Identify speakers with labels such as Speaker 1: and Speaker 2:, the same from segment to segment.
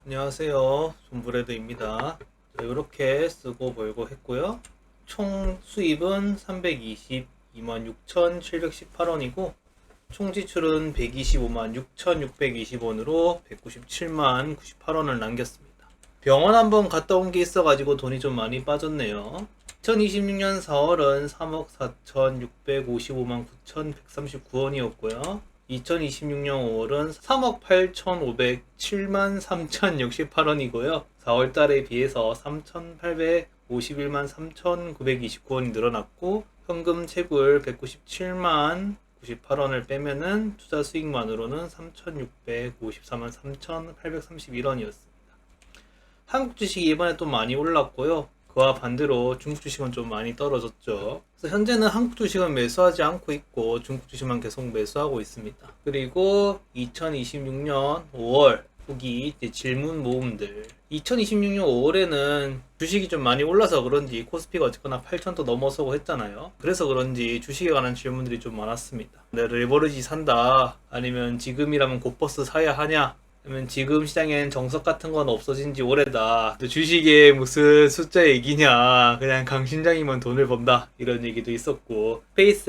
Speaker 1: 안녕하세요. 존브레드입니다. 이렇게 쓰고 벌고 했고요. 총 수입은 322만 6,718원이고 총 지출은 125만 6,620원으로 197만 98원을 남겼습니다. 병원 한번 갔다 온 게 있어가지고 돈이 좀 많이 빠졌네요. 2026년 4월은 3억 4,655만 9,139원이었고요. 2026년 5월은 3억 8,507만 3,068원이고요. 4월 달에 비해서 3,851만 3,929원이 늘어났고 현금 채굴 197만 98원을 빼면은 투자 수익만으로는 3,654만 3,831원이었습니다. 한국 주식이 이번에 또 많이 올랐고요. 그와 반대로 중국 주식은 좀 많이 떨어졌죠. 그래서 현재는 한국 주식은 매수하지 않고 있고 중국 주식만 계속 매수하고 있습니다. 그리고 2026년 5월 후기 질문 모음들. 2026년 5월에는 주식이 좀 많이 올라서 그런지 코스피가 어쨌거나 8,000도 넘어서고 했잖아요. 그래서 그런지 주식에 관한 질문들이 좀 많았습니다. 내가 레버리지 산다, 아니면 지금이라면 곧버스 사야 하냐, 그러면 지금 시장엔 정석 같은 건 없어진 지 오래다. 주식에 무슨 숫자 얘기냐. 그냥 강심장이면 돈을 번다. 이런 얘기도 있었고.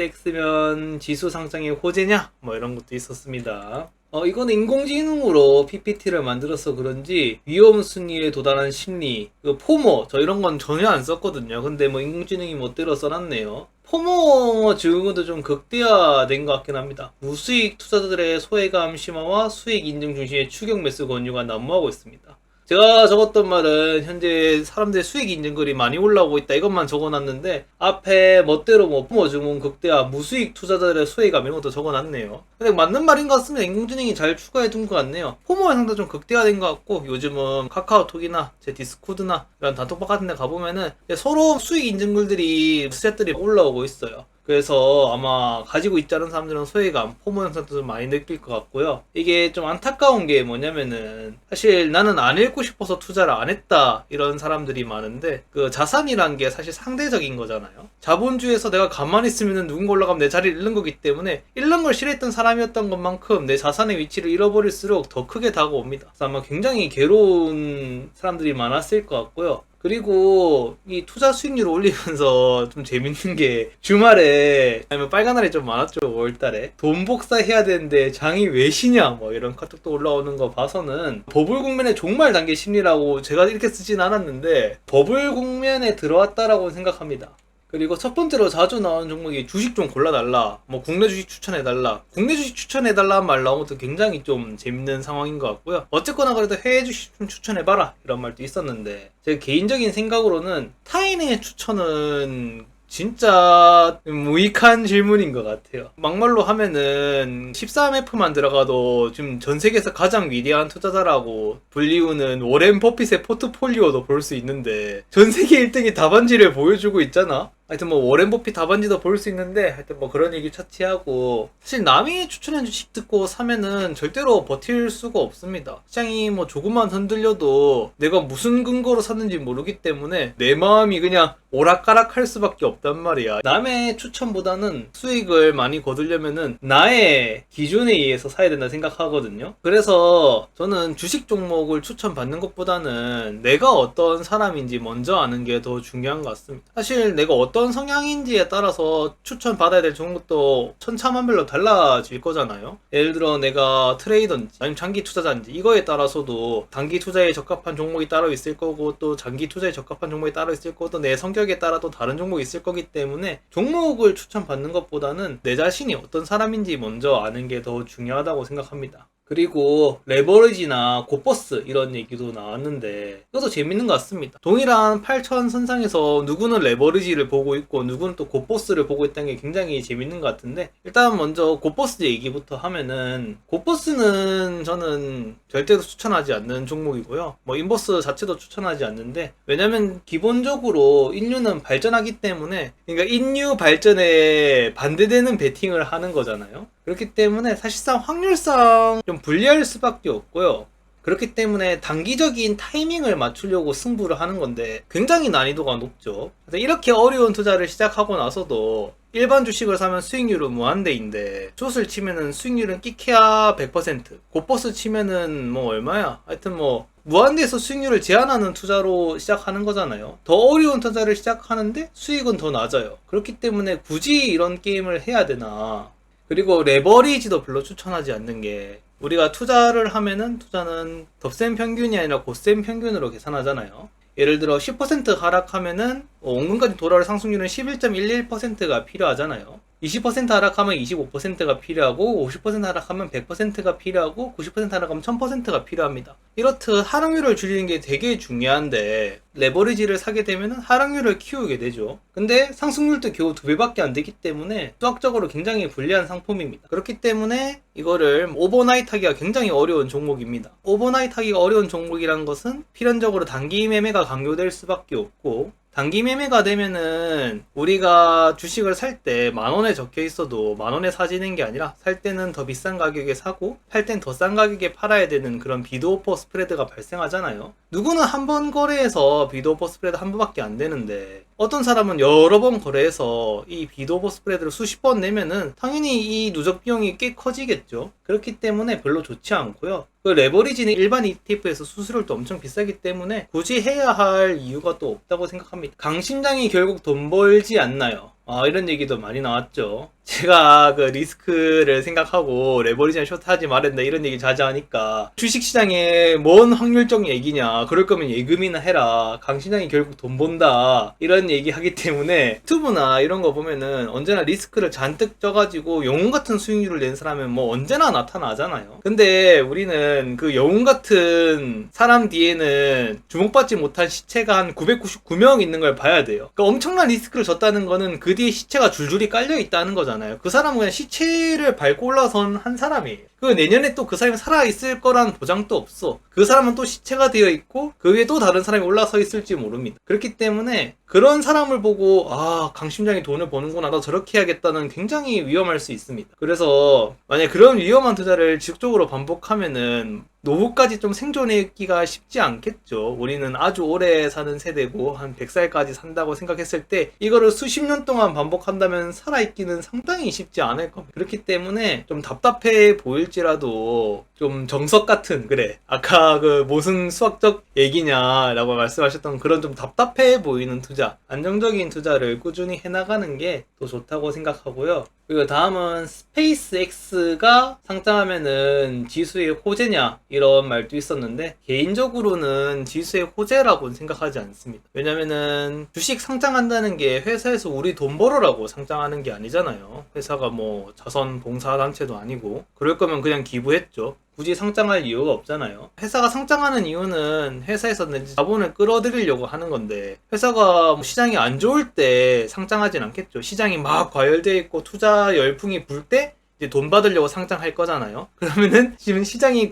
Speaker 1: 스페이스X면 지수 상승의 호재냐? 뭐 이런 것도 있었습니다. 이거는 인공지능으로 PPT를 만들어서 그런지 위험 순위에 도달한 심리, 포모, 저 이런 건 전혀 안 썼거든요. 근데 뭐 인공지능이 멋대로 써놨네요. 포모 증후군도 좀 극대화된 것 같긴 합니다. 무수익 투자자들의 소외감 심화와 수익 인증 중심의 추격 매수 권유가 난무하고 있습니다. 제가 적었던 말은 현재 사람들의 수익 인증글이 많이 올라오고 있다 이것만 적어놨는데 앞에 멋대로 뭐 포모 증후군 극대화, 무수익 투자자들의 소외감 이런 것도 적어놨네요. 근데 맞는 말인 것 같습니다. 인공지능이 잘 추가해둔 것 같네요. 포모 현상도 좀 극대화된 것 같고 요즘은 카카오톡이나 제 디스코드나 이런 단톡방 같은 데 가보면은 서로 수익 인증글들이 스탯들이 올라오고 있어요. 그래서 아마 가지고 있지 않은 사람들은 소외감, 포모 현상도 좀 많이 느낄 것 같고요. 이게 좀 안타까운 게 뭐냐면은 사실 나는 안 읽고 싶어서 투자를 안 했다 이런 사람들이 많은데 그 자산이란 게 사실 상대적인 거잖아요. 자본주의에서 내가 가만히 있으면 누군가 올라가면 내 자리를 잃는 거기 때문에 잃는 걸 싫어했던 사람이었던 것만큼 내 자산의 위치를 잃어버릴수록 더 크게 다가옵니다. 그래서 아마 굉장히 괴로운 사람들이 많았을 것 같고요. 그리고 이 투자 수익률을 올리면서 좀 재밌는 게 주말에 아니면 빨간 날이 좀 많았죠. 5월달에 돈 복사해야 되는데 장이 왜 쉬냐 뭐 이런 카톡도 올라오는 거 봐서는 버블 국면의 종말 단계 심리라고 제가 이렇게 쓰진 않았는데 버블 국면에 들어왔다라고 생각합니다. 그리고 첫 번째로 자주 나오는 종목이 주식 좀 골라달라, 뭐 국내 주식 추천해달라, 국내 주식 추천해달라 말 나온 것도 굉장히 좀 재밌는 상황인 것 같고요. 어쨌거나 그래도 해외 주식 좀 추천해봐라 이런 말도 있었는데 제 개인적인 생각으로는 타인의 추천은 진짜 무익한 질문인 것 같아요. 막말로 하면은 13F만 들어가도 지금 전 세계에서 가장 위대한 투자자라고 불리우는 워렌 버핏의 포트폴리오도 볼 수 있는데 전 세계 1등이 답안지를 보여주고 있잖아. 하여튼 뭐 워렌 버핏 답안지도 볼 수 있는데 하여튼 뭐 그런 얘기 차치하고 사실 남이 추천한 주식 듣고 사면은 절대로 버틸 수가 없습니다. 시장이 뭐 조금만 흔들려도 내가 무슨 근거로 샀는지 모르기 때문에 내 마음이 그냥 오락가락 할 수밖에 없단 말이야. 남의 추천보다는 수익을 많이 거두려면은 나의 기준에 의해서 사야 된다 생각하거든요. 그래서 저는 주식 종목을 추천받는 것보다는 내가 어떤 사람인지 먼저 아는 게 더 중요한 것 같습니다. 사실 내가 어떤 성향인지에 따라서 추천받아야 될 종목도 천차만별로 달라질 거잖아요. 예를 들어 내가 트레이더인지 아니면 장기 투자자인지 이거에 따라서도 단기 투자에 적합한 종목이 따로 있을 거고 또 장기 투자에 적합한 종목이 따로 있을 거고 또 내 성격에 따라 또 다른 종목이 있을 거기 때문에 종목을 추천받는 것보다는 내 자신이 어떤 사람인지 먼저 아는 게 더 중요하다고 생각합니다. 그리고 레버리지나 곧버스 이런 얘기도 나왔는데 이것도 재밌는 것 같습니다. 동일한 8천 선상에서 누구는 레버리지를 보고 있고 누구는 또 곧버스를 보고 있다는 게 굉장히 재밌는 것 같은데 일단 먼저 곧버스 얘기부터 하면은 곧버스는 저는 절대로 추천하지 않는 종목이고요. 뭐 인버스 자체도 추천하지 않는데 왜냐면 기본적으로 인류는 발전하기 때문에 그러니까 인류 발전에 반대되는 베팅을 하는 거잖아요. 그렇기 때문에 사실상 확률상 좀 불리할 수밖에 없고요. 그렇기 때문에 단기적인 타이밍을 맞추려고 승부를 하는 건데 굉장히 난이도가 높죠. 그래서 이렇게 어려운 투자를 시작하고 나서도 일반 주식을 사면 수익률은 무한대인데 숏을 치면은 수익률은 끼케야 100%, 곧버스 치면은 뭐 얼마야? 하여튼 뭐 무한대에서 수익률을 제한하는 투자로 시작하는 거잖아요. 더 어려운 투자를 시작하는데 수익은 더 낮아요. 그렇기 때문에 굳이 이런 게임을 해야 되나. 그리고 레버리지도 별로 추천하지 않는 게, 우리가 투자를 하면은 투자는 덧셈 평균이 아니라 곧셈 평균으로 계산하잖아요. 예를 들어 10% 하락하면은 원금까지 돌아올 상승률은 11.11%가 필요하잖아요. 20% 하락하면 25%가 필요하고, 50% 하락하면 100%가 필요하고, 90% 하락하면 1000%가 필요합니다. 이렇듯 하락률을 줄이는 게 되게 중요한데, 레버리지를 사게 되면 하락률을 키우게 되죠. 근데 상승률도 겨우 2배밖에 안 되기 때문에 수학적으로 굉장히 불리한 상품입니다. 그렇기 때문에 이거를 오버나잇 하기가 굉장히 어려운 종목입니다. 오버나잇 하기가 어려운 종목이란 것은 필연적으로 단기 매매가 강요될 수밖에 없고, 단기 매매가 되면은 우리가 주식을 살 때 10,000원에 적혀 있어도 10,000원에 사지는 게 아니라 살 때는 더 비싼 가격에 사고 팔 땐 더 싼 가격에 팔아야 되는 그런 비드오퍼 스프레드가 발생하잖아요. 누구는 한 번 거래해서 비드오퍼 스프레드 한 번밖에 안 되는데, 어떤 사람은 여러 번 거래해서 이 비드오퍼 스프레드를 수십 번 내면은 당연히 이 누적 비용이 꽤 커지겠죠. 그렇기 때문에 별로 좋지 않고요. 그 레버리지는 일반 ETF에서 수수료도 엄청 비싸기 때문에 굳이 해야 할 이유가 또 없다고 생각합니다. 강심장이 결국 돈 벌지 않나요? 이런 얘기도 많이 나왔죠. 제가 그 리스크를 생각하고 레버리지나 숏하지 말았다 이런 얘기 자주 하니까, 주식시장에 뭔 확률적 얘기냐, 그럴 거면 예금이나 해라, 강심장이 결국 돈 번다 이런 얘기 하기 때문에, 유튜브나 이런 거 보면은 언제나 리스크를 잔뜩 쪄가지고 영웅 같은 수익률을 낸 사람은 뭐 언제나 나타나잖아요. 근데 우리는 그 영웅 같은 사람 뒤에는 주목받지 못한 시체가 한 999명 있는 걸 봐야 돼요. 그러니까 엄청난 리스크를 졌다는 거는 그 뒤에 시체가 줄줄이 깔려 있다는 거잖아요. 그 사람은 그냥 시체를 밟고 올라선 한 사람이에요. 그 내년에 또 그 사람이 살아있을 거란 보장도 없어. 그 사람은 또 시체가 되어 있고 그 위에 또 다른 사람이 올라서 있을지 모릅니다. 그렇기 때문에 그런 사람을 보고 강심장이 돈을 버는구나, 나 저렇게 해야겠다는 굉장히 위험할 수 있습니다. 그래서 만약 그런 위험한 투자를 지속적으로 반복하면은 노후까지 좀 생존하기가 쉽지 않겠죠. 우리는 아주 오래 사는 세대고 한 100살까지 산다고 생각했을 때 이거를 수십 년 동안 반복한다면 살아있기는 상당히 쉽지 않을 겁니다. 그렇기 때문에 좀 답답해 보일지라도 좀 정석 같은, 그래 아까 그 무슨 수학적 얘기냐라고 말씀하셨던 그런 좀 답답해 보이는 투자, 안정적인 투자를 꾸준히 해나가는 게 더 좋다고 생각하고요. 그리고 다음은 스페이스X가 상장하면은 지수의 호재냐 이런 말도 있었는데, 개인적으로는 지수의 호재라고는 생각하지 않습니다. 왜냐면은 주식 상장한다는 게 회사에서 우리 돈 벌어라고 상장하는 게 아니잖아요. 회사가 뭐 자선 봉사단체도 아니고, 그럴 거면 그냥 기부했죠. 굳이 상장할 이유가 없잖아요. 회사가 상장하는 이유는 회사에서 자본을 끌어들이려고 하는 건데, 회사가 시장이 안 좋을 때 상장하진 않겠죠. 시장이 막 과열되어 있고 투자 열풍이 불 때 이제 돈 받으려고 상장할 거잖아요. 그러면은 지금 시장이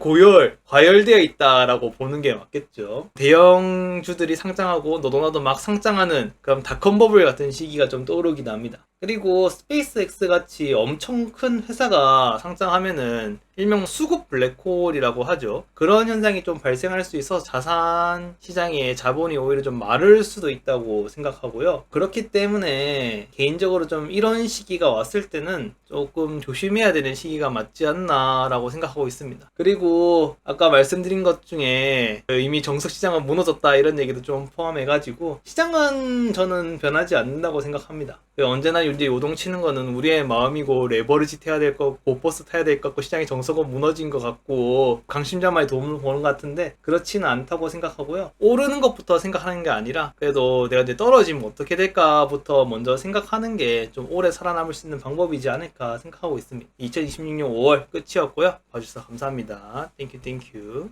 Speaker 1: 과열되어 있다라고 보는 게 맞겠죠. 대형주들이 상장하고 너도 나도 막 상장하는 그런 닷컴 버블 같은 시기가 좀 떠오르긴 합니다. 그리고 스페이스X 같이 엄청 큰 회사가 상장하면은 일명 수급 블랙홀이라고 하죠. 그런 현상이 좀 발생할 수 있어서 자산 시장에 자본이 오히려 좀 마를 수도 있다고 생각하고요. 그렇기 때문에 개인적으로 좀 이런 시기가 왔을 때는 조금 조심해야 되는 시기가 맞지 않나 라고 생각하고 있습니다. 그리고 아까 말씀드린 것 중에 이미 정석 시장은 무너졌다 이런 얘기도 좀 포함해가지고, 시장은 저는 변하지 않는다고 생각합니다. 언제나 이제 요동치는 거는 우리의 마음이고, 레버리지 타야 될 거고, 곧버스 타야 될 것 같고, 시장이 정석은 무너진 것 같고, 강심장만이 돈을 버는 것 같은데 그렇지는 않다고 생각하고요. 오르는 것부터 생각하는 게 아니라 그래도 내가 이제 떨어지면 어떻게 될까부터 먼저 생각하는 게 좀 오래 살아남을 수 있는 방법이지 않을까 생각하고 있습니다. 2026년 5월 끝이었고요. 봐주셔서 감사합니다. 땡큐.